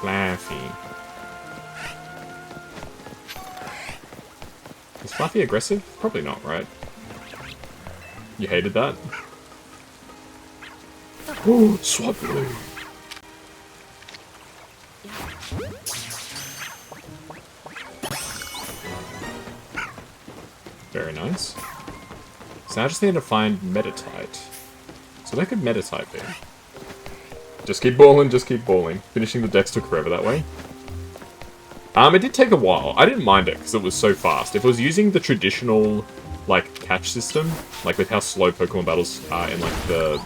Fluffy. Is Fluffy aggressive? Probably not, right? You hated that? Oh, swap blue. Very nice. So I just need to find Metatite. So that could Metatite be. Just keep balling, just keep balling. Finishing the decks took forever that way. It did take a while. I didn't mind it because it was so fast. If it was using the traditional, like, catch system, like with how slow Pokemon battles are in, like, the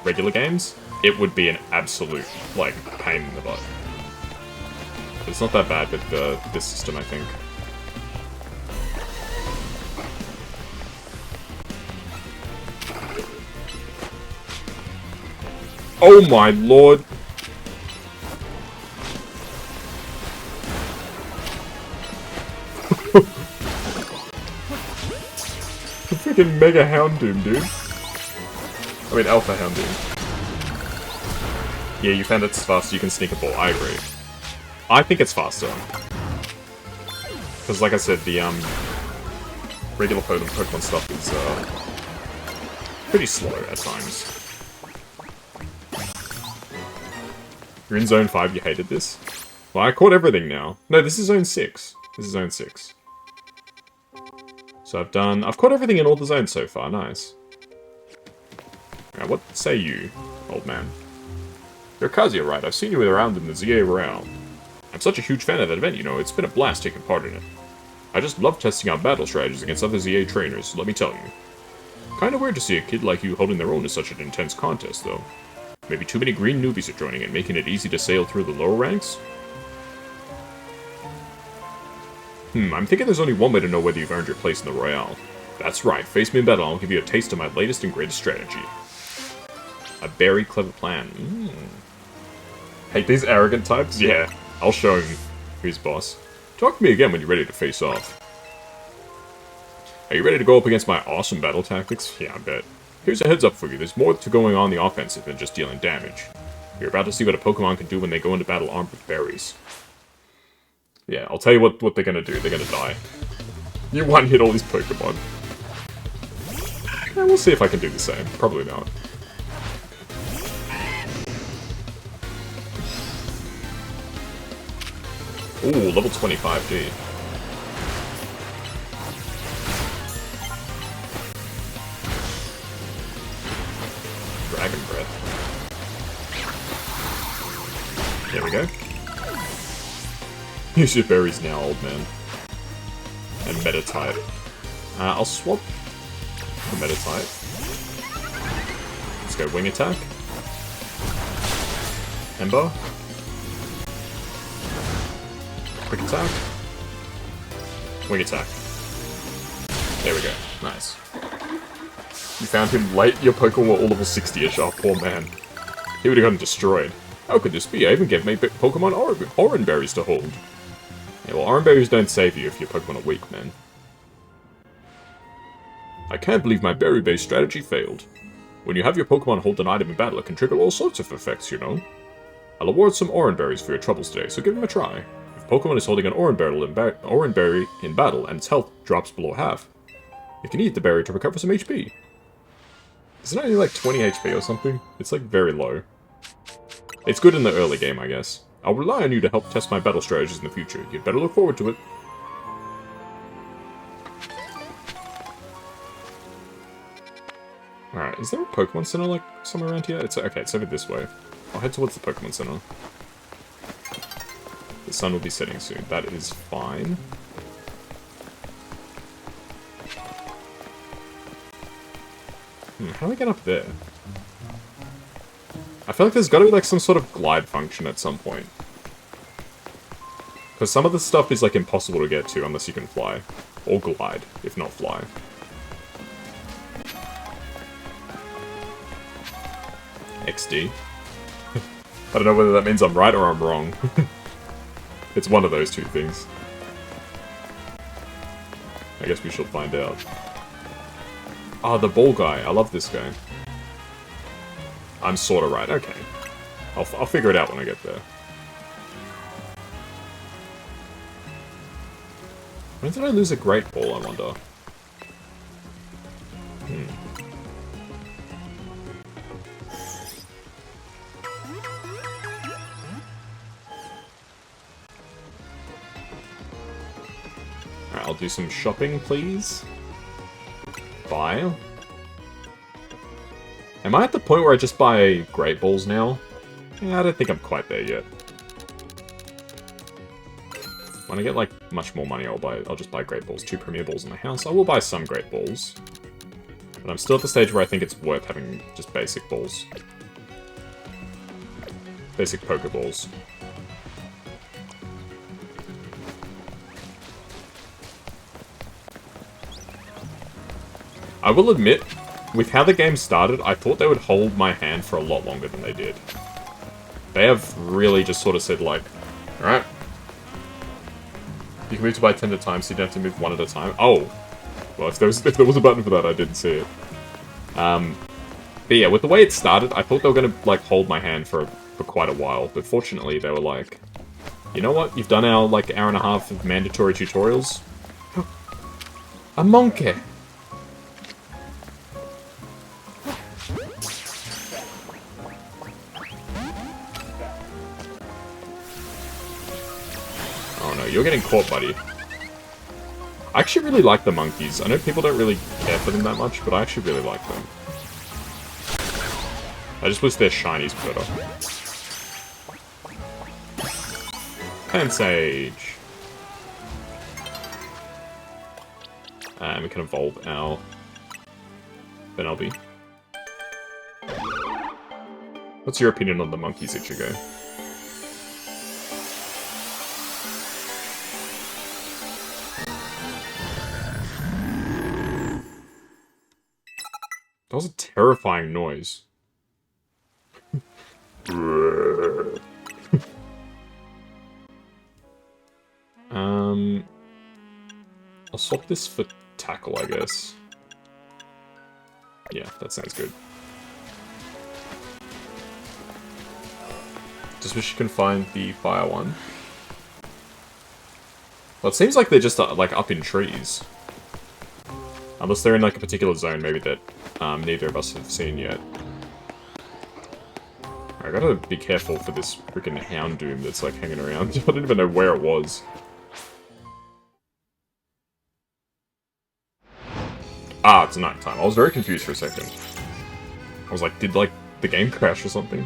regular games, it would be an absolute, like, pain in the butt. But it's not that bad with this system, I think. Oh my lord! The freaking Mega Houndoom, dude. I mean, Alpha Houndoom. Yeah, you found it's faster, you can sneak a ball. I agree. I think it's faster. Because, like I said, the, regular Pokemon stuff is, pretty slow at times. You're in Zone 5, you hated this? Well, I caught everything now. No, this is Zone 6. This is Zone 6. So I've caught everything in all the zones so far, nice. Alright, what say you, old man? You're Kazuya, right? I've seen you around in the ZA realm. I'm such a huge fan of that event, you know, it's been a blast taking part in it. I just love testing out battle strategies against other ZA trainers, let me tell you. Kinda weird to see a kid like you holding their own in such an intense contest, though. Maybe too many green newbies are joining it, making it easy to sail through the lower ranks? I'm thinking there's only one way to know whether you've earned your place in the Royale. That's right, face me in battle, I'll give you a taste of my latest and greatest strategy. A very clever plan. Hate these arrogant types? Yeah, I'll show him who's boss. Talk to me again when you're ready to face off. Are you ready to go up against my awesome battle tactics? Yeah, I bet. Here's a heads up for you, there's more to going on the offensive than just dealing damage. You're about to see what a Pokemon can do when they go into battle armed with berries. Yeah, I'll tell you what they're gonna do, they're gonna die. You one-hit all these Pokemon. Yeah, we'll see if I can do the same, probably not. Ooh, level 25D. Dragon Breath. There we go. Use your berries now, old man. And Metatite. I'll swap the Metatite. Let's go Wing Attack. Ember. Quick Attack. Wing Attack. There we go. Nice. You found him late? Your Pokemon were all level 60-ish. Oh, poor man. He would have gotten destroyed. How could this be? I even gave my Pokemon Oran Berries to hold. Yeah, well, Oran Berries don't save you if your Pokemon are weak, man. I can't believe my berry-based strategy failed. When you have your Pokemon hold an item in battle, it can trigger all sorts of effects, you know. I'll award some Oran Berries for your troubles today, so give them a try. If Pokemon is holding an Oran Berry in battle and its health drops below half, you can eat the berry to recover some HP. Isn't it only like 20 HP or something? It's like very low. It's good in the early game, I guess. I'll rely on you to help test my battle strategies in the future. You'd better look forward to it. Alright, is there a Pokemon Center, like, somewhere around here? It's okay, it's over this way. I'll head towards the Pokemon Center. The sun will be setting soon. That is fine. How do we get up there? I feel like there's gotta be like some sort of glide function at some point. Because some of the stuff is like impossible to get to unless you can fly. Or glide, if not fly. XD. I don't know whether that means I'm right or I'm wrong. It's one of those two things. I guess we shall find out. Ah, the ball guy. I love this guy. I'm sorta right. Okay. I'll figure it out when I get there. When did I lose a Great Ball, I wonder? Alright, I'll do some shopping, please. Buy. Am I at the point where I just buy Great Balls now? Yeah, I don't think I'm quite there yet. When I get, like, much more money, I'll just buy Great Balls. 2 Premier Balls in the house. I will buy some Great Balls. But I'm still at the stage where I think it's worth having just basic balls. Basic Pokeballs. I will admit, with how the game started, I thought they would hold my hand for a lot longer than they did. They have really just sort of said, like, alright, you can move to buy 10 at a time, so you don't have to move 1 at a time. Oh! Well, if there was a button for that, I didn't see it. But yeah, with the way it started, I thought they were going to, like, hold my hand for quite a while. But fortunately, they were like, you know what? You've done our, like, hour and a half of mandatory tutorials. A monkey! Oh no, you're getting caught, buddy. I actually really like the monkeys. I know people don't really care for them that much, but I actually really like them. I just wish their shinies were better. Pansage. And we can evolve our Benelby. What's your opinion on the monkeys, Ichigo? That was a terrifying noise. I'll swap this for tackle, I guess. Yeah, that sounds good. Just wish you can find the fire one. Well, it seems like they're just, like, up in trees. Unless they're in, like, a particular zone, maybe that neither of us have seen yet. I gotta be careful for this freaking Houndoom that's, like, hanging around. I don't even know where it was. Ah, it's nighttime. I was very confused for a second. I was like, did, like, the game crash or something?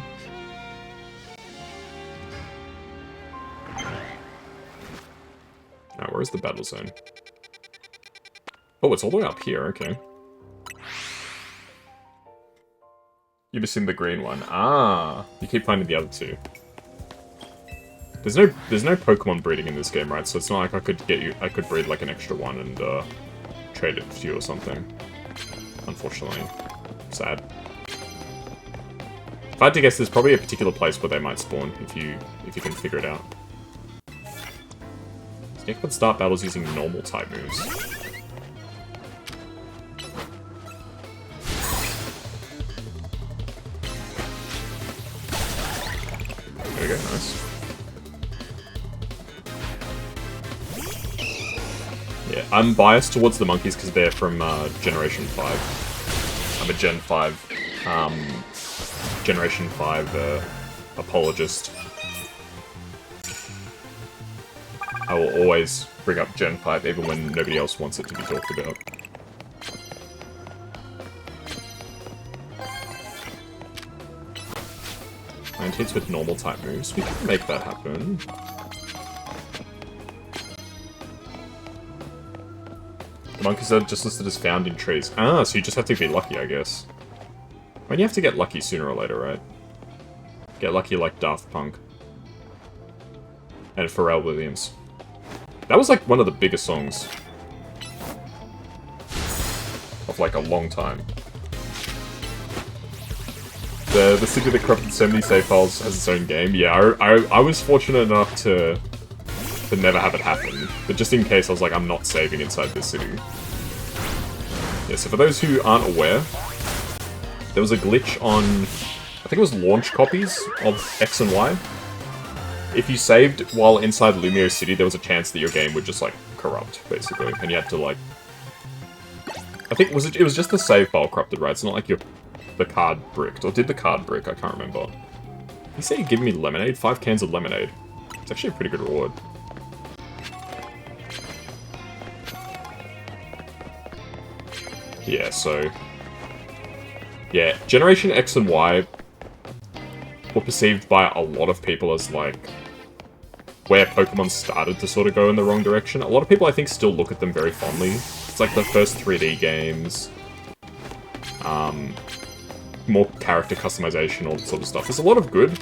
Alright, where's the battle zone? Oh, it's all the way up here, okay. You've seen the green one. Ah, you keep finding the other two. There's no Pokemon breeding in this game, right? So it's not like I could breed like an extra one and trade it for you or something. Unfortunately. Sad. If I had to guess, there's probably a particular place where they might spawn if you can figure it out. Snake would start battles using normal type moves. There we go, nice. Yeah, I'm biased towards the monkeys because they're from Generation 5. I'm a Gen 5, Generation 5 apologist. I will always bring up Gen 5 even when nobody else wants it to be talked about. And hits with normal type moves. We can make that happen. The monkeys are just listed as found in trees. Ah, so you just have to be lucky, I guess. I mean, you have to get lucky sooner or later, right? Get lucky like Daft Punk. And Pharrell Williams. That was like one of the biggest songs of like a long time. The City that corrupted so many save files has its own game. Yeah, I was fortunate enough to never have it happen. But just in case, I was like, I'm not saving inside this city. Yeah, so for those who aren't aware, there was a glitch on, I think it was launch copies of X and Y. If you saved while inside Lumiose City, there was a chance that your game would just, like, corrupt, basically. And you had to, like... I think, it was just the save file corrupted, right? It's not like the card bricked. Or did the card brick? I can't remember. You say you give me lemonade? 5 cans of lemonade. It's actually a pretty good reward. Yeah, so... Yeah, Generation X and Y were perceived by a lot of people as, like, where Pokemon started to sort of go in the wrong direction. A lot of people, I think, still look at them very fondly. It's like the first 3D games. More character customization, all that sort of stuff. There's a lot of good.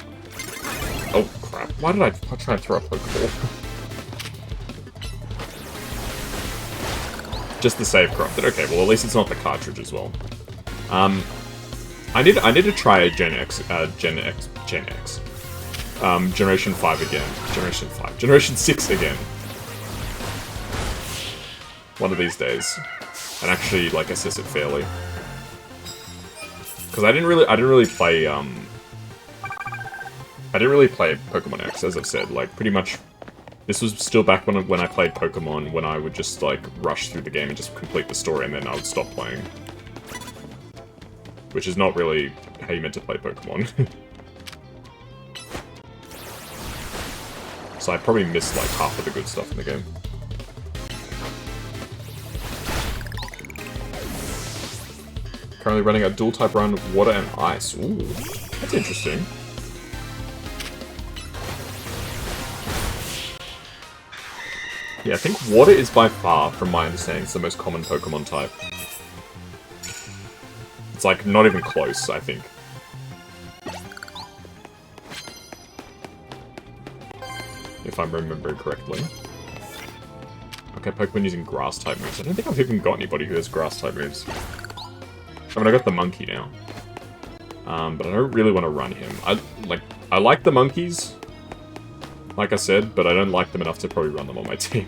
Oh, crap. Why did I try and throw a Pokeball? Just the save corrupted. Okay, well, at least it's not the cartridge as well. I need to try a Generation 5 again. Generation 6 again. One of these days. And actually, like, assess it fairly. Because I didn't really play, I didn't really play Pokemon X, as I've said. Like, pretty much, this was still back when I played Pokemon, when I would just, like, rush through the game and just complete the story, and then I would stop playing. Which is not really how you meant to play Pokemon. So I probably missed, like, half of the good stuff in the game. Currently running a dual-type run, water and ice. Ooh, that's interesting. Yeah, I think water is by far, from my understanding, the most common Pokemon type. It's like, not even close, I think. If I'm remembering correctly. Okay, Pokemon using grass-type moves. I don't think I've even got anybody who has grass-type moves. I mean, I got the monkey now. But I don't really want to run him. I like the monkeys, like I said, but I don't like them enough to probably run them on my team.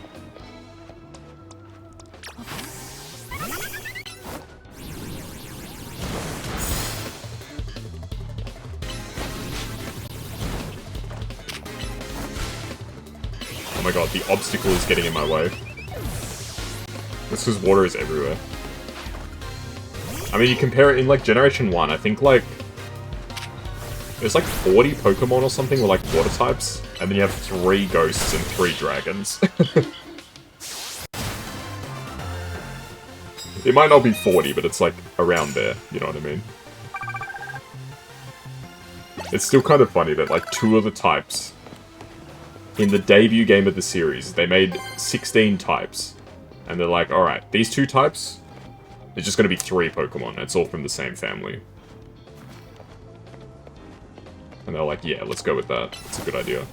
Oh my god, the obstacle is getting in my way. This is water is everywhere. I mean, you compare it in, like, Generation 1, I think, like... There's, like, 40 Pokemon or something with, like, water types, and then you have 3 ghosts and 3 dragons. It might not be 40, but it's, like, around there, you know what I mean? It's still kind of funny that, like, 2 of the types... In the debut game of the series, they made 16 types. And they're like, alright, these 2 types... It's just going to be 3 Pokemon. It's all from the same family. And they're like, yeah, let's go with that. It's a good idea.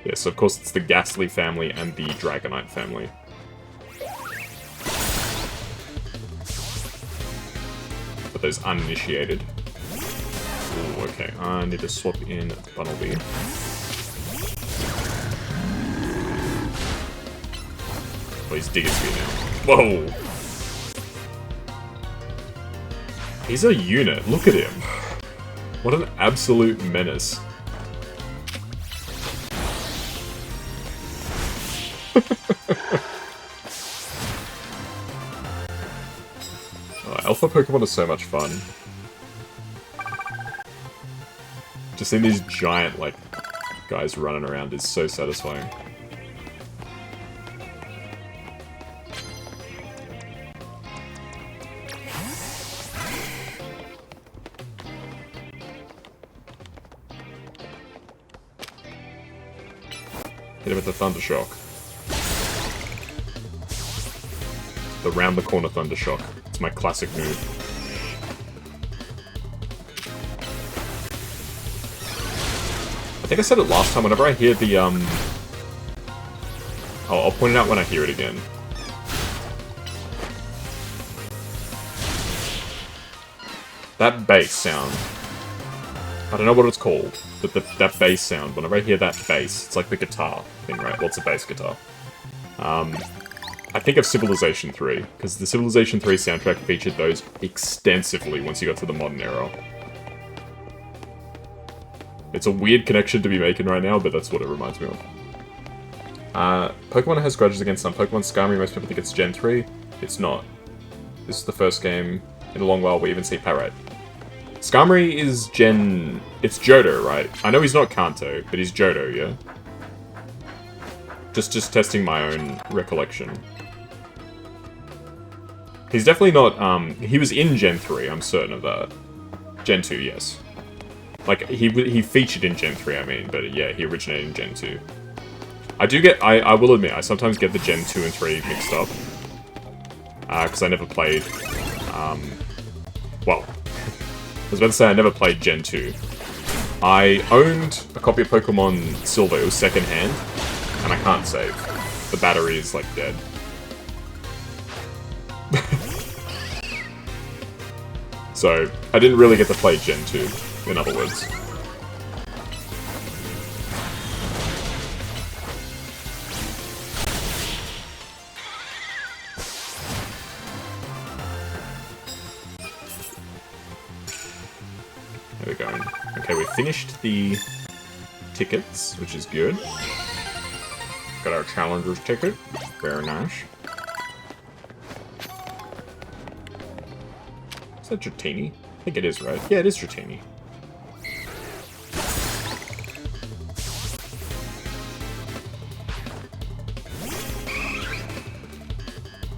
Yeah, so of course it's the Ghastly family and the Dragonite family. But those uninitiated. Ooh, okay, I need to swap in Bunnelby. Oh, he's digging me now. Whoa! He's a unit. Look at him. What an absolute menace. Alpha Pokemon are so much fun. Just seeing these giant, like, guys running around is so satisfying. Hit him with the Thunder Shock. The round the corner Thunder Shock. It's my classic move. I think I said it last time, whenever I hear the, I'll point it out when I hear it again. That bass sound. I don't know what it's called, but that bass sound, whenever I hear that bass, it's like the guitar thing, right? Well, it's a bass guitar. I think of Civilization 3, because the Civilization 3 soundtrack featured those extensively once you got to the modern era. It's a weird connection to be making right now, but that's what it reminds me of. Pokemon has grudges against some Pokemon. Skarmory, most people think it's Gen 3. It's not. This is the first game in a long while we even see Parrot. Skarmory is Gen... It's Johto, right? I know he's not Kanto, but he's Johto, yeah? Just testing my own recollection. He's definitely not, he was in Gen 3, I'm certain of that. Gen 2, yes. Like, he featured in Gen 3, I mean, but yeah, he originated in Gen 2. I will admit, I sometimes get the Gen 2 and 3 mixed up. Because I never played, well, I was about to say I never played Gen 2. I owned a copy of Pokemon Silver, it was secondhand, and I can't save. The battery is, like, dead. So, I didn't really get to play Gen 2, in other words. There we go. Okay, we finished the tickets, which is good. Got our Challenger's ticket. Very nice. Is that Dratini? I think it is, right? Yeah, it is Dratini.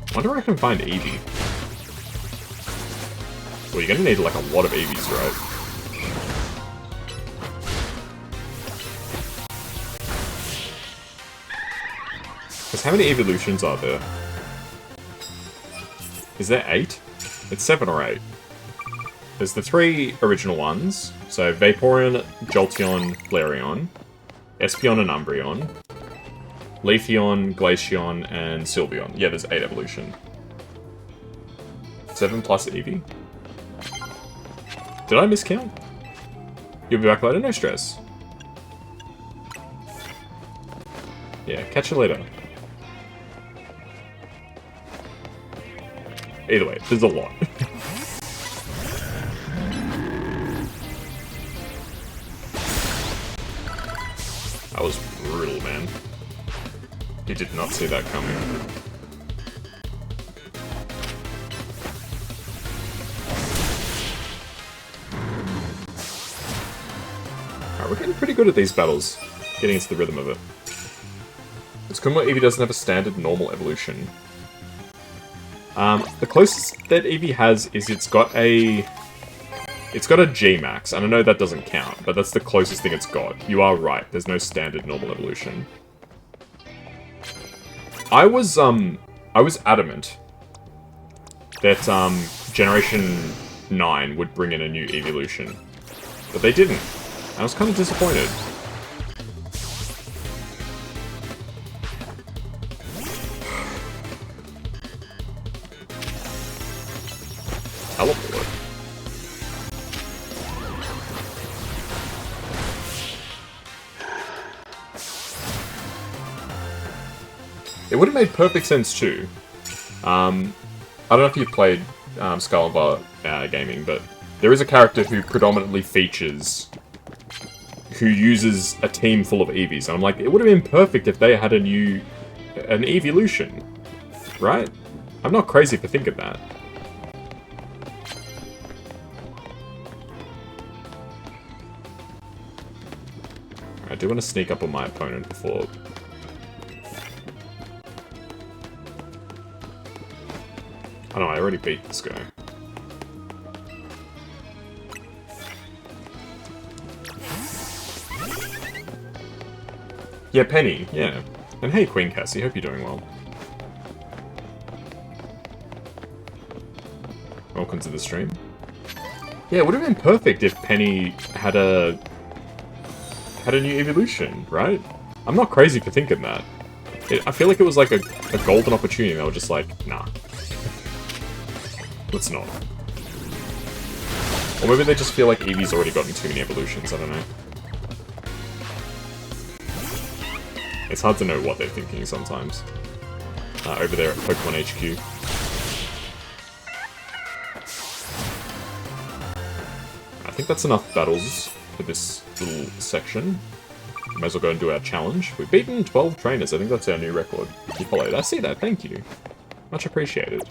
I wonder where I can find Eevee. Well, you're gonna need, like, a lot of Eevees, right? Because how many evolutions are there? Is there 8? It's 7 or 8. There's the 3 original ones. So Vaporeon, Jolteon, Flareon, Espeon and Umbreon, Leafeon, Glaceon, and Sylveon. Yeah, there's 8 evolution. 7 plus Eevee. Did I miscount? You'll be back later? No stress. Yeah, catch you later. Either way, there's a lot. That was brutal, man. You did not see that coming. Alright, we're getting pretty good at these battles. Getting into the rhythm of it. It's cool Eevee doesn't have a standard normal evolution. The closest that Eevee has is it's got a G-Max, and I know that doesn't count, but that's the closest thing it's got. You are right, there's no standard normal evolution. I was adamant that, Generation 9 would bring in a new evolution, but they didn't. I was kind of disappointed. Teleport. It would have made perfect sense too. I don't know if you've played Skull and Bar gaming, but there is a character who predominantly features, who uses a team full of Eevees, and I'm like, it would have been perfect if they had an evolution, right? I'm not crazy for thinking that. I do want to sneak up on my opponent before... Oh no, I already beat this guy. Yeah, Penny, yeah. And hey, Queen Cassie, hope you're doing well. Welcome to the stream. Yeah, it would have been perfect if Penny had a new evolution, right? I'm not crazy for thinking that. I feel like it was like a golden opportunity, and they were just like, nah. Let's not. Or maybe they just feel like Eevee's already gotten too many evolutions, I don't know. It's hard to know what they're thinking sometimes. Over there at Pokemon HQ. I think that's enough battles for this little section. Might as well go and do our challenge. We've beaten 12 trainers. I think that's our new record. You followed. I see that. Thank you. Much appreciated.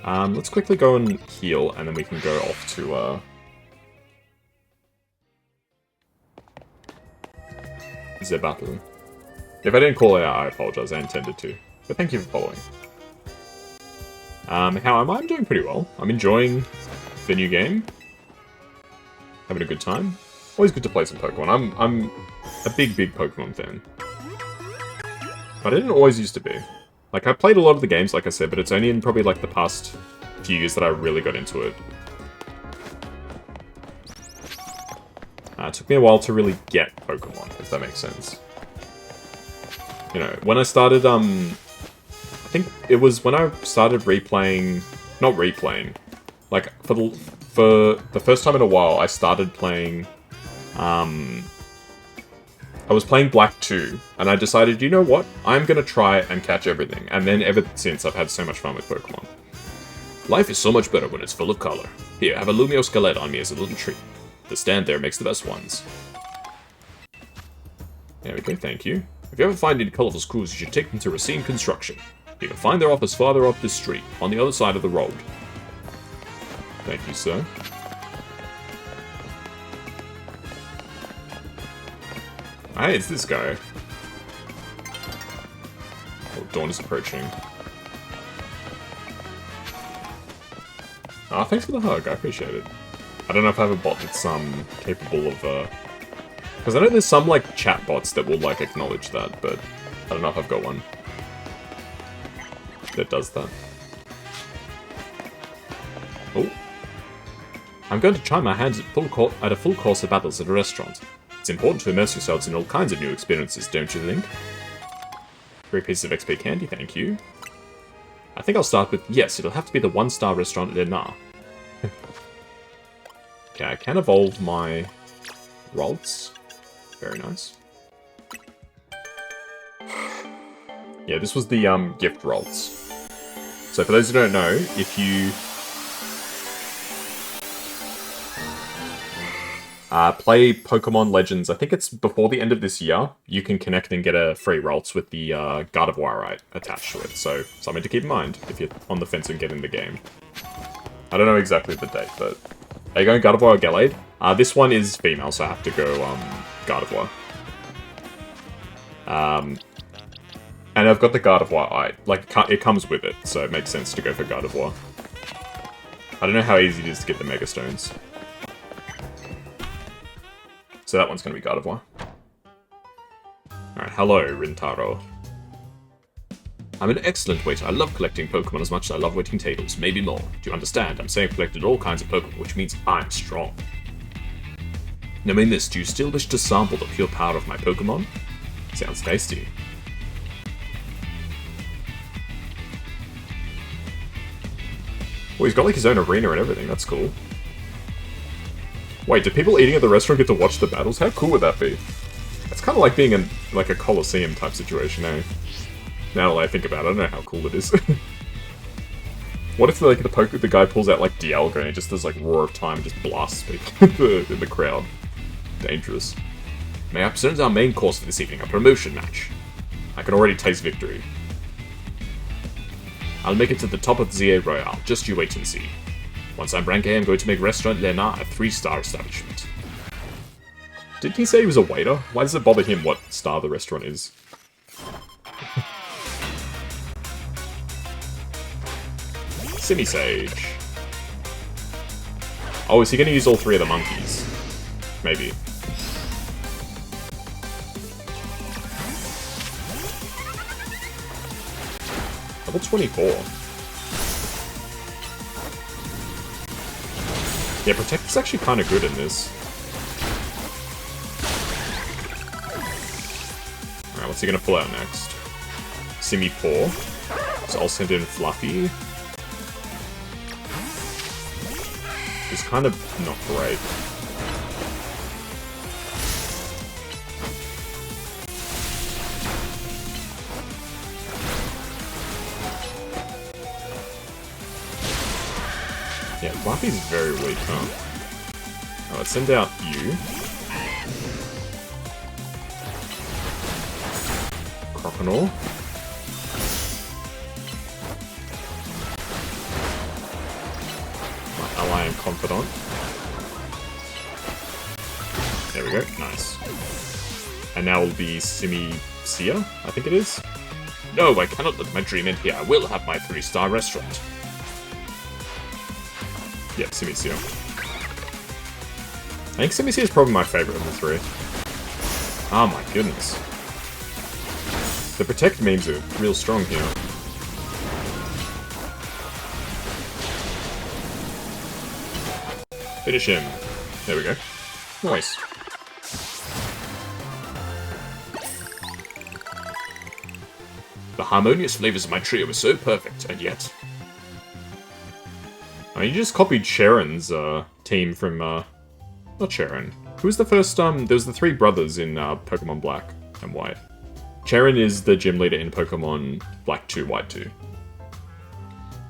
Let's quickly go and heal, and then we can go off to, the battle. If I didn't call it out, I apologize. I intended to. But thank you for following. How am I? I'm doing pretty well. I'm enjoying the new game. Having a good time. Always good to play some Pokemon. I'm a big Pokemon fan. But I didn't always used to be. Like, I played a lot of the games, like I said, but it's only in probably, like, the past few years that I really got into it. It took me a while to really get Pokemon, if that makes sense. You know, when I started, I think it was when I started replaying... Not replaying. Like, for the first time in a while, I started playing... I was playing Black 2, and I decided, you know what? I'm gonna try and catch everything. And then ever since, I've had so much fun with Pokemon. Life is so much better when it's full of color. Here, have a Lumiose Galette on me as a little treat. The stand there makes the best ones. There we go, thank you. If you ever find any colorful schools, you should take them to Racine Construction. You can find their office farther up this street, on the other side of the road. Thank you, sir. Hey, it's this guy. Oh, dawn is approaching. Ah, thanks for the hug, I appreciate it. I don't know if I have a bot that's, capable of, because I know there's some, like, chat bots that will, like, acknowledge that, but I don't know if I've got one that does that. Oh. I'm going to try my hands at a full course of battles at a restaurant. It's important to immerse yourselves in all kinds of new experiences, don't you think? 3 pieces of XP candy, thank you. I think I'll start with, yes, it'll have to be the 1-star restaurant at Enar. Okay, I can evolve my Ralts. Very nice. Yeah, this was the gift Ralts. So for those who don't know, if you play Pokemon Legends, I think it's before the end of this year, you can connect and get a free Ralts with the Gardevoir attached to it. So something to keep in mind if you're on the fence and get in the game. I don't know exactly the date, but are you going Gardevoir or Gallade? This one is female, so I have to go Gardevoir. And I've got the Gardevoir eye. Like, it comes with it, so it makes sense to go for Gardevoir. I don't know how easy it is to get the Mega Stones. So that one's going to be Gardevoir. Alright, hello, Rintaro. I'm an excellent waiter. I love collecting Pokemon as much as I love waiting tables, maybe more. Do you understand? I'm saying I've collected all kinds of Pokemon, which means I'm strong. Knowing this, do you still wish to sample the pure power of my Pokemon? Sounds tasty. Well, he's got like his own arena and everything, that's cool. Wait, do people eating at the restaurant get to watch the battles? How cool would that be? It's kind of like being in like a Coliseum type situation, eh? Now that I think about it, I don't know how cool it is. What if like the guy pulls out like Dialga and he just does like Roar of Time and just blasts people in the crowd? Dangerous. May I present our main course for this evening, a promotion match. I can already taste victory. I'll make it to the top of the ZA Royale, just you wait and see. Once I'm rank A, I'm going to make Restaurant Lena a 3-star establishment. Didn't he say he was a waiter? Why does it bother him what star the restaurant is? Simisage. Oh, is he going to use all 3 of the monkeys? Maybe. Level 24. Yeah, Protect is actually kind of good in this. Alright, what's he going to pull out next? Simipour. So I'll send in Fluffy. It's kind of not great. Yeah, Fluffy's very weak, huh? Oh, let's send out you. Croconaw. My ally and confidant. There we go, nice. And now will be Simi-Sia, I think it is? No, I cannot let my dream end here. I will have my 3-star restaurant. Yep, Simi-Sia. I think Simi-Sia is probably my favorite of the three. Oh my goodness. The Protect memes are real strong here. Finish him. There we go. Nice. The harmonious flavors of my trio were so perfect, and yet... I mean, you just copied Sharon's team from, not Sharon. Who was the first, there was the 3 brothers in Pokemon Black and White. Sharon is the gym leader in Pokemon Black 2, White 2.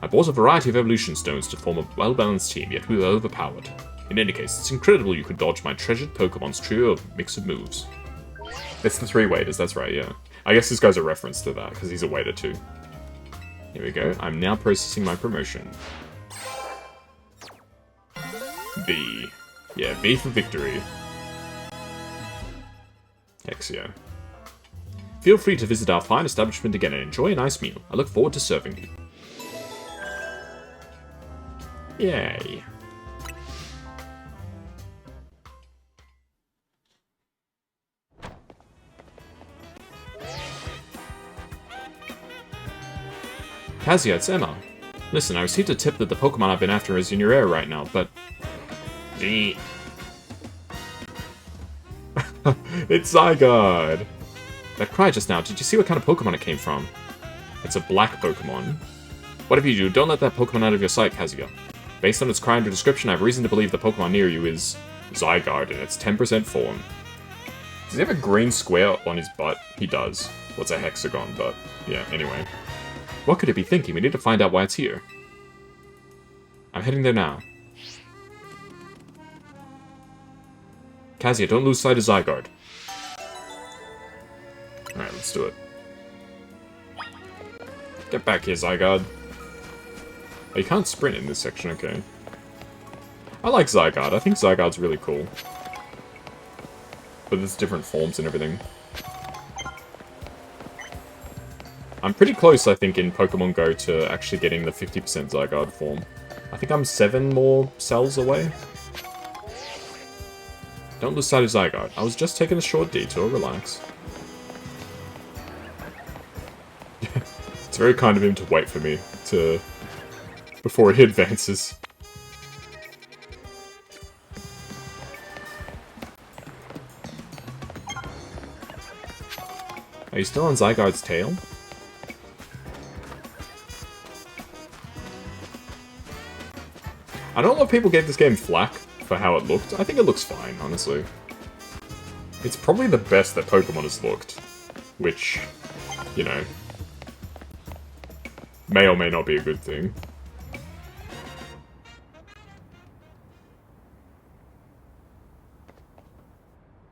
I bought a variety of evolution stones to form a well-balanced team, yet we were overpowered. In any case, it's incredible you could dodge my treasured Pokemon's trio of mix of moves. It's the 3 waiters, that's right, yeah. I guess this guy's a reference to that, because he's a waiter too. Here we go, I'm now processing my promotion. B. Yeah, B for victory. Exio. Feel free to visit our fine establishment again and enjoy a nice meal. I look forward to serving you. Yay. Kazuya, it's Emma. Listen, I received a tip that the Pokemon I've been after is in your area right now, but... Gee. It's Zygarde! That cry just now, did you see what kind of Pokemon it came from? It's a black Pokemon. Whatever you do, don't let that Pokemon out of your sight, Kazuya. Based on its cry and description, I have reason to believe the Pokemon near you is Zygarde in its 10% form. Does he have a green square on his butt? He does. Well, it's a hexagon, but yeah, anyway. What could it be thinking? We need to find out why it's here. I'm heading there now. Kazuya, don't lose sight of Zygarde. Alright, let's do it. Get back here, Zygarde. Oh, you can't sprint in this section, okay. I like Zygarde. I think Zygarde's really cool. But there's different forms and everything. I'm pretty close, I think, in Pokemon Go to actually getting the 50% Zygarde form. I think I'm 7 more cells away. Don't lose sight of Zygarde. I was just taking a short detour, relax. It's very kind of him to wait for me to... before he advances. Are you still on Zygarde's tail? I don't know if people gave this game flack for how it looked. I think it looks fine, honestly. It's probably the best that Pokemon has looked. Which, you know, may or may not be a good thing.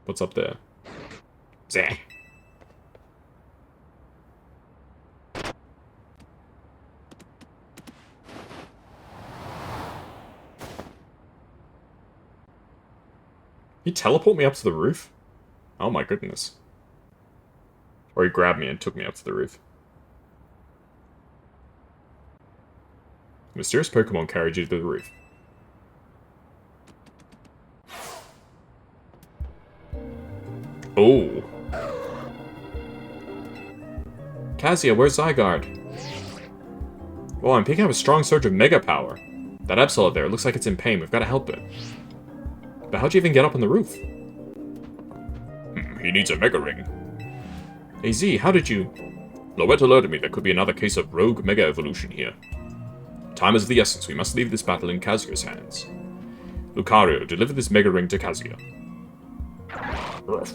What's up there? Zah. He teleport me up to the roof? Oh my goodness. Or he grabbed me and took me up to the roof. Mysterious Pokemon carried you to the roof. Oh. Kazuya, where's Zygarde? Oh, I'm picking up a strong surge of Mega Power. That Absol there, it looks like it's in pain. We've got to help it. But how'd you even get up on the roof? He needs a Mega Ring. Hey Z, how did you... Loette alerted me there could be another case of rogue Mega Evolution here. Time is of the essence. We must leave this battle in Kazuya's hands. Lucario, deliver this Mega Ring to Kazuya. Ruff.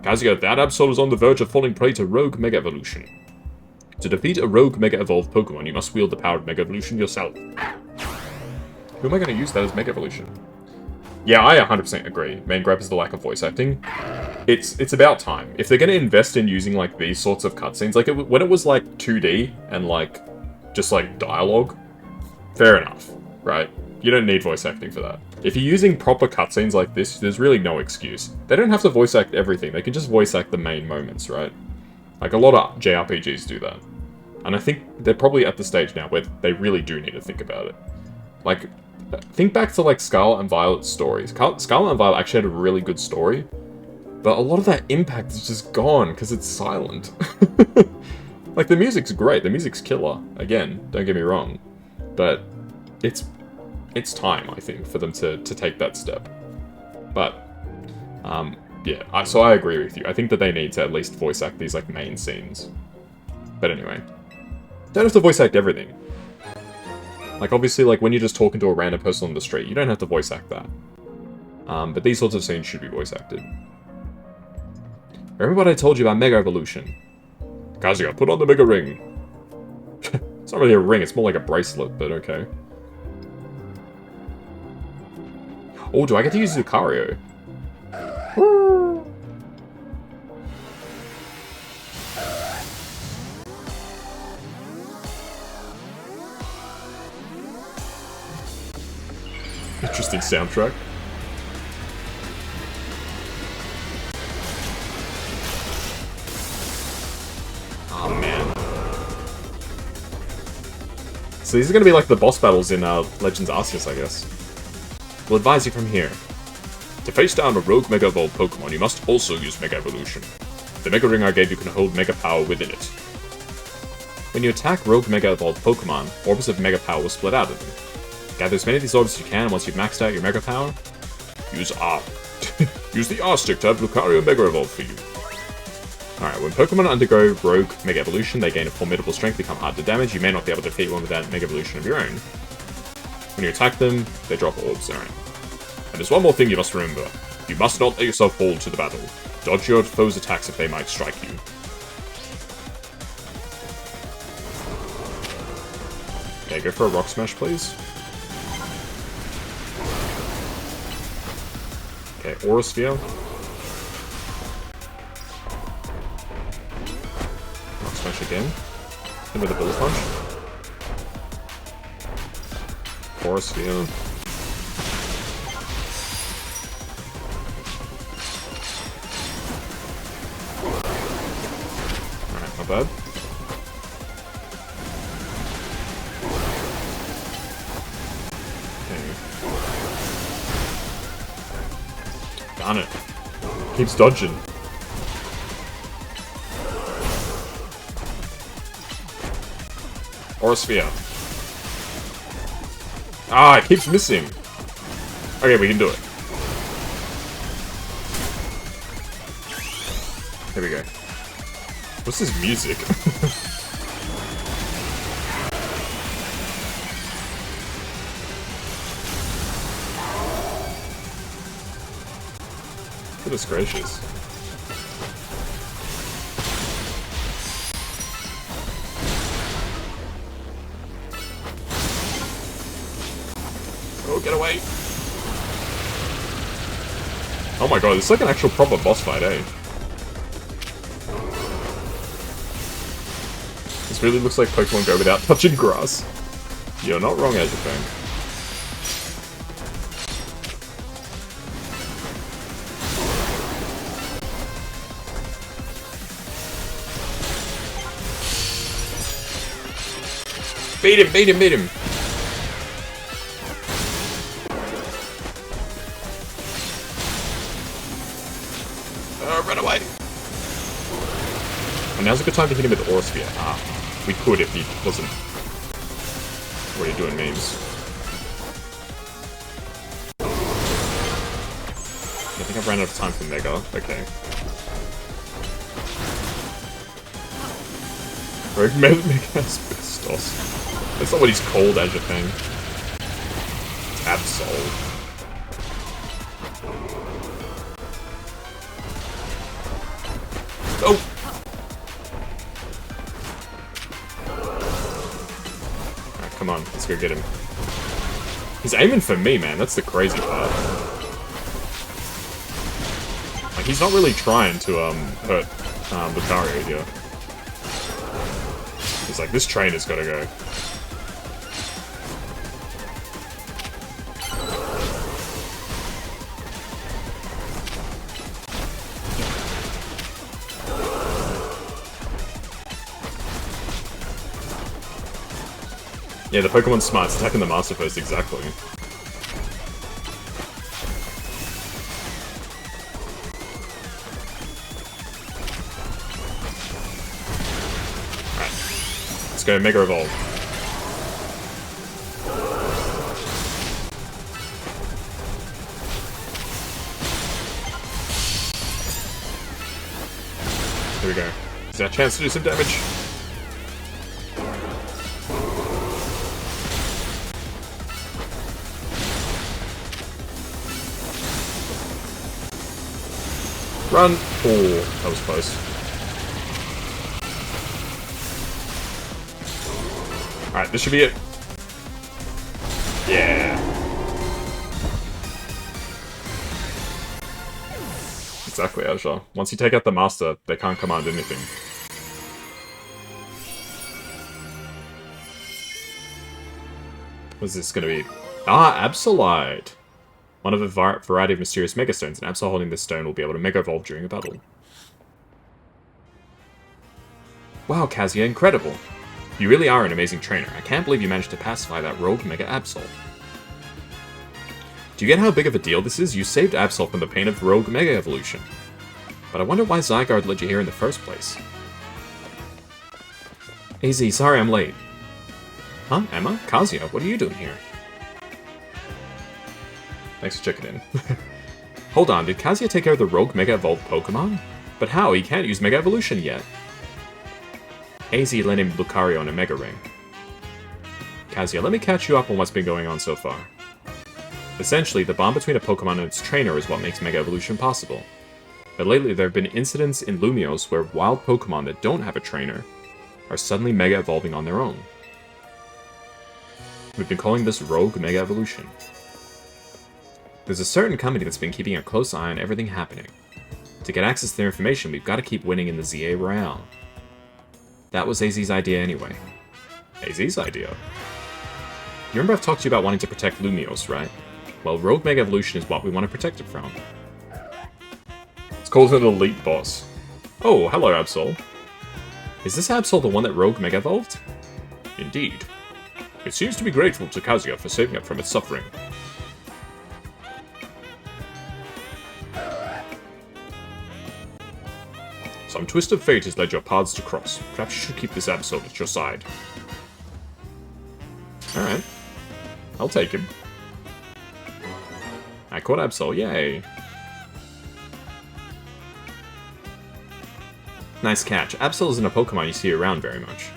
Kazuya, that Absol is on the verge of falling prey to rogue Mega Evolution. To defeat a rogue Mega Evolved Pokemon, you must wield the power of Mega Evolution yourself. Who am I going to use that as Mega Evolution? Yeah, I 100% agree. Main gripe is the lack of voice acting. It's about time. If they're going to invest in using, like, these sorts of cutscenes, like, when it was, like, 2D and, like, just, like, dialogue, fair enough, right? You don't need voice acting for that. If you're using proper cutscenes like this, there's really no excuse. They don't have to voice act everything. They can just voice act the main moments, right? Like, a lot of JRPGs do that. And I think they're probably at the stage now where they really do need to think about it. Like, think back to, like, Scarlet and Violet's stories. Scarlet and Violet actually had a really good story, but a lot of that impact is just gone because it's silent. Like, the music's great. The music's killer. Again, don't get me wrong. But it's time, I think, for them to take that step. But, yeah, so I agree with you. I think that they need to at least voice act these, like, main scenes. But anyway, don't have to voice act everything. Like, obviously, like, when you're just talking to a random person on the street, you don't have to voice act that. But these sorts of scenes should be voice acted. Remember what I told you about Mega Evolution? Kazuya, put on the Mega Ring. It's not really a ring, it's more like a bracelet, but okay. Oh, do I get to use Lucario? Interesting soundtrack. Oh man. So these are going to be like the boss battles in Legends Arceus, I guess. We'll advise you from here. To face down a rogue Mega Evolved Pokemon, you must also use Mega Evolution. The Mega Ring I gave you can hold Mega Power within it. When you attack rogue Mega Evolved Pokemon, orbs of Mega Power will split out of them. Gather as many of these orbs as you can, and once you've maxed out your Mega Power, use R. Use the R stick to have Lucario Mega Evolve for you. Alright, when Pokemon undergo rogue Mega Evolution, they gain a formidable strength, become hard to damage. You may not be able to defeat one without Mega Evolution of your own. When you attack them, they drop orbs. Alright. And there's one more thing you must remember. You must not let yourself fall to the battle. Dodge your foes' attacks if they might strike you. Okay, go for a Rock Smash, please. Okay, Aura Sphere. Rock Smash again. Hit with a Bullet Punch. Aura Sphere. Alright, not bad. Darn it. Keeps dodging. Aura Sphere. Ah, it keeps missing. Okay, we can do it. Here we go. What's this music? Goodness gracious. Oh, get away! Oh my god, it's like an actual proper boss fight, eh? This really looks like Pokemon Go without touching grass. You're not wrong, Azurfang. Beat him, beat him, beat him! Run away! And now's a good time to hit him with Aura Sphere. Ah, we could if he wasn't already doing memes. I think I've ran out of time for Mega. Okay. Rogue Mega Asbestos. That's not what he's called, Azurfang. It's Absol. Oh! Come on, let's go get him. He's aiming for me, man. That's the crazy part. Like, he's not really trying to, hurt, Lucario here. He's like, this trainer's gotta go. Yeah, the Pokemon's smart. It's attacking the Master first, exactly. Alright. Let's go Mega Evolve. Here we go. Is that a chance to do some damage? Run! Oh, that was close. Alright, this should be it. Yeah. Exactly, Azure. Once you take out the Master, they can't command anything. What's this gonna be? Ah, Absolite! One of a variety of mysterious Mega Stones, and Absol holding this stone will be able to Mega Evolve during a battle. Wow, Kazuya, incredible! You really are an amazing trainer. I can't believe you managed to pacify that rogue Mega Absol. Do you get how big of a deal this is? You saved Absol from the pain of rogue Mega Evolution. But I wonder why Zygarde led you here in the first place. AZ, sorry I'm late. Huh, Emma? Kazuya, what are you doing here? Thanks for checking in. Hold on, did Kazuya take care of the rogue Mega Evolved Pokemon? But how? He can't use Mega Evolution yet. AZ lent him Lucario and a Mega Ring. Kazuya, let me catch you up on what's been going on so far. Essentially, the bond between a Pokemon and its trainer is what makes Mega Evolution possible. But lately, there have been incidents in Lumiose where wild Pokemon that don't have a trainer are suddenly Mega Evolving on their own. We've been calling this Rogue Mega Evolution. There's a certain company that's been keeping a close eye on everything happening. To get access to their information, we've got to keep winning in the ZA Royale. That was AZ's idea anyway. AZ's idea? You remember I've talked to you about wanting to protect Lumiose, right? Well, Rogue Mega Evolution is what we want to protect it from. It's called an elite boss. Oh, hello, Absol. Is this Absol the one that Rogue Mega Evolved? Indeed. It seems to be grateful to Kazuya for saving it from its suffering. Some twist of fate has led your paths to cross. Perhaps you should keep this Absol at your side. Alright. I'll take him. I caught Absol, yay! Nice catch. Absol isn't a Pokemon you see around very much.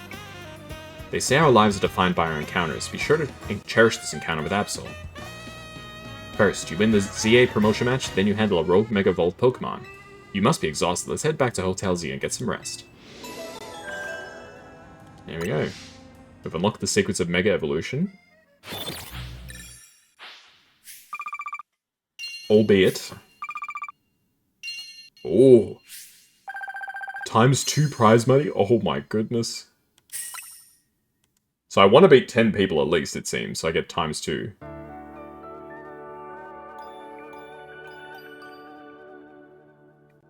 They say our lives are defined by our encounters. Be sure to cherish this encounter with Absol. First, you win the ZA promotion match, then you handle a rogue Mega Evolved Pokemon. You must be exhausted. Let's head back to Hotel Z and get some rest. There we go. We've unlocked the secrets of Mega Evolution. Albeit. Oh. ×2 prize money? Oh my goodness. So I want to beat 10 people at least, it seems, so I get ×2.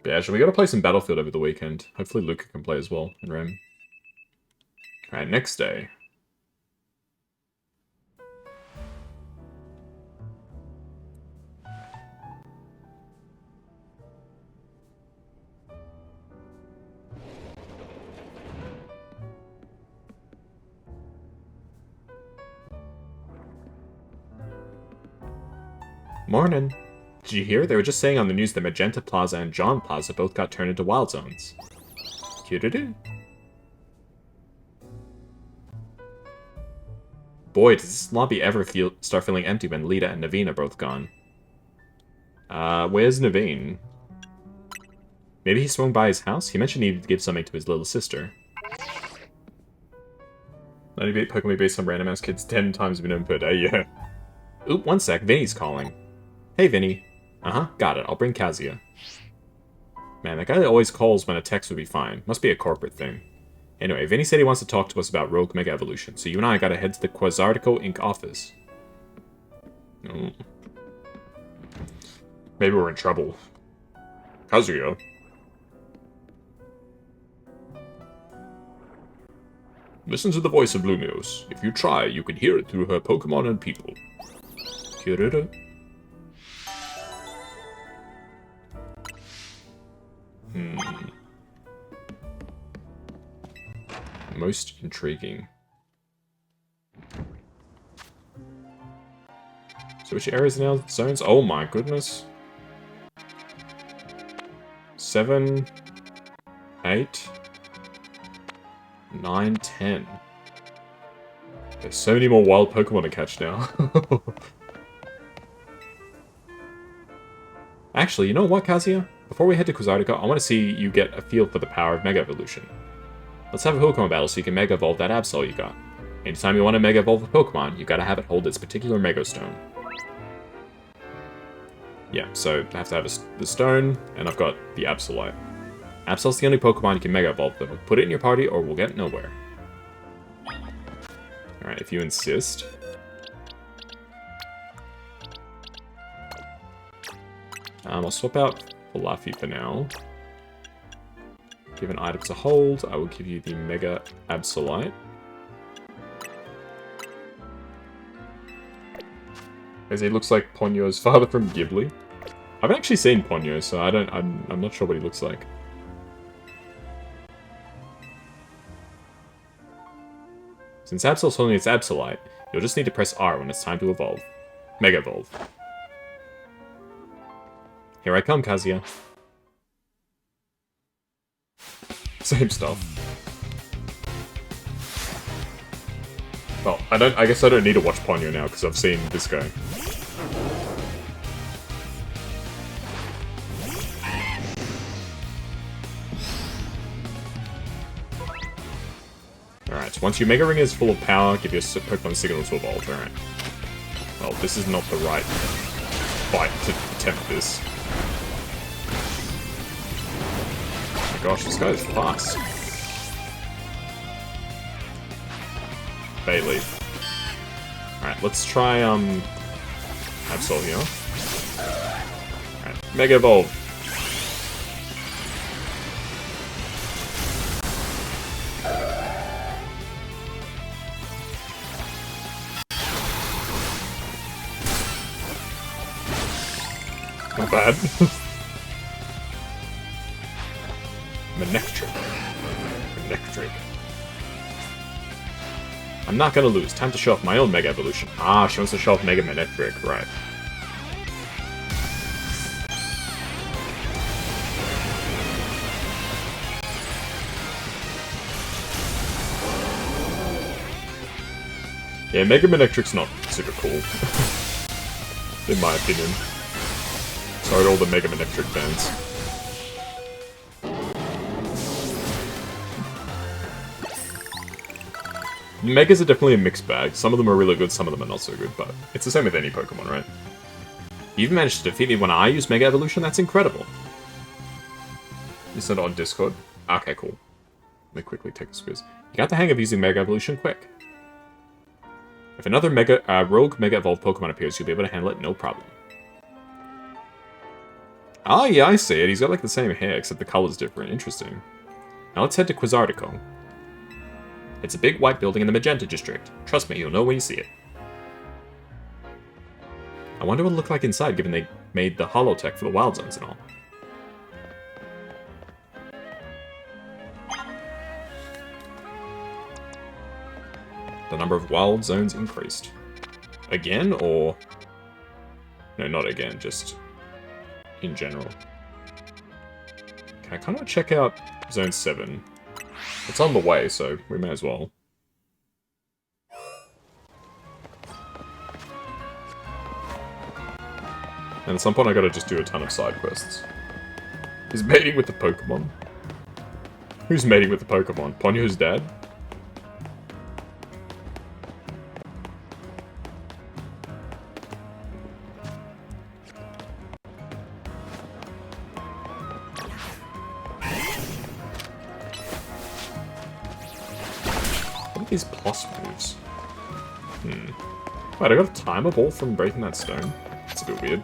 But yeah, we gotta play some Battlefield over the weekend. Hopefully Luca can play as well, and Rem. Alright, next day. Morning. Did you hear? They were just saying on the news that Magenta Plaza and John Plaza both got turned into wild zones. Cute-a-doo. Boy, does this lobby ever start feeling empty when Lita and Naveen are both gone. Where's Naveen? Maybe he swung by his house? He mentioned he needed to give something to his little sister. Only beat Pokemon based on random ass kids 10 times minimum per day, yeah. Oop, one sec, Vinny's calling. Hey, Vinny. Uh-huh, got it, I'll bring Kazuya. Man, that guy always calls when a text would be fine. Must be a corporate thing. Anyway, Vinny said he wants to talk to us about Rogue Mega Evolution, so you and I gotta head to the Kuroneko Inc. office. Oh. Maybe we're in trouble. Kazuya. Listen to the voice of Lumiose. If you try, you can hear it through her Pokemon and people. Kirita? Most intriguing. So which areas are now zones? Oh my goodness. 7, 8, 9, 10. There's so many more wild Pokemon to catch now. Actually, you know what, Kazuya? Before we head to Kuroneko, I want to see you get a feel for the power of Mega Evolution. Let's have a Pokemon battle so you can Mega Evolve that Absol you got. Anytime you want to Mega Evolve a Pokemon, you gotta have it hold its particular Mega Stone. Yeah, so I have to have the stone, and I've got the Absolite. Absol's the only Pokemon you can Mega Evolve, though. Put it in your party, or we'll get nowhere. Alright, if you insist. I'll swap out Fluffy for now. Given items to hold, I will give you the Mega Absolite. As he looks like Ponyo's father from Ghibli. I haven't actually seen Ponyo, so I'm not sure what he looks like. Since Absol's holding its Absolite, you'll just need to press R when it's time to evolve. Mega Evolve. Here I come, Kazuya. Same stuff. Well, I guess I don't need to watch Ponyo now, because I've seen this guy. Alright, once your Mega Ring is full of power, give your Pokemon signal to evolve, alright. Well, this is not the right fight to attempt this. Oh my gosh, this guy is fast. Bait leaf. Alright, let's try, Absol here. Alright, Mega Evolve. Not bad. Manectric. I'm not gonna lose. Time to show off my own Mega Evolution. Ah, she wants to show off Mega Manectric, right. Yeah, Mega Manectric's not super cool. In my opinion. Sorry to all the Mega Manectric fans. Megas are definitely a mixed bag. Some of them are really good, some of them are not so good, but it's the same with any Pokemon, right? You even managed to defeat me when I use Mega Evolution? That's incredible. You sent it on Discord? Okay, cool. Let me quickly take a squiz. You got the hang of using Mega Evolution quick. If another Rogue Mega Evolved Pokemon appears, you'll be able to handle it no problem. Ah, yeah, I see it. He's got like the same hair, except the color's different. Interesting. Now let's head to Kuroneko. It's a big white building in the Magenta District. Trust me, you'll know when you see it. I wonder what it'll look like inside, given they made the holotech for the wild zones and all. The number of wild zones increased. Again, or... No, not again, just... in general. Okay, I kind of want to check out Zone 7. It's on the way, so we may as well. And at some point I gotta just do a ton of side quests. He's mating with the Pokemon. Who's mating with the Pokemon? Ponyo's dad? these plus moves? Wait, I got a timer ball from breaking that stone? That's a bit weird.